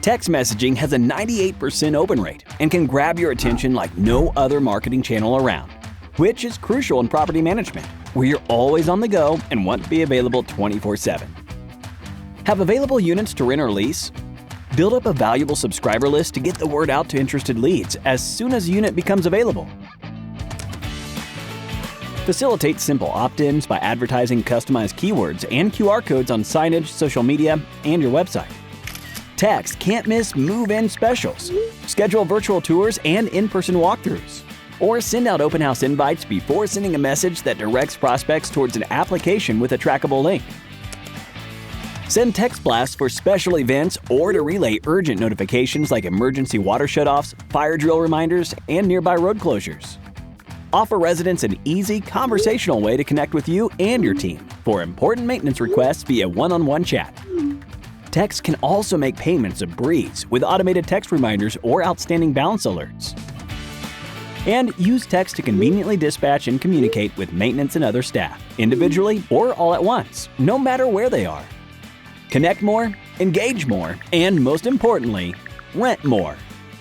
Text messaging has a 98% open rate and can grab your attention like no other marketing channel around, which is crucial in property management, where you're always on the go and want to be available 24/7. Have available units to rent or lease? Build up a valuable subscriber list to get the word out to interested leads as soon as a unit becomes available. Facilitate simple opt-ins by advertising customized keywords and QR codes on signage, social media, and your website. Text can't miss move-in specials. Schedule virtual tours and in-person walkthroughs. Or send out open house invites before sending a message that directs prospects towards an application with a trackable link. Send text blasts for special events or to relay urgent notifications like emergency water shutoffs, fire drill reminders, and nearby road closures. Offer residents an easy, conversational way to connect with you and your team for important maintenance requests via one-on-one chat. Text can also make payments a breeze with automated text reminders or outstanding balance alerts. And use text to conveniently dispatch and communicate with maintenance and other staff, individually or all at once, no matter where they are. Connect more, engage more, and most importantly, rent more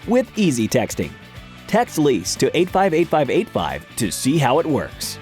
with easy texting. Text LEASE to 858585 to see how it works.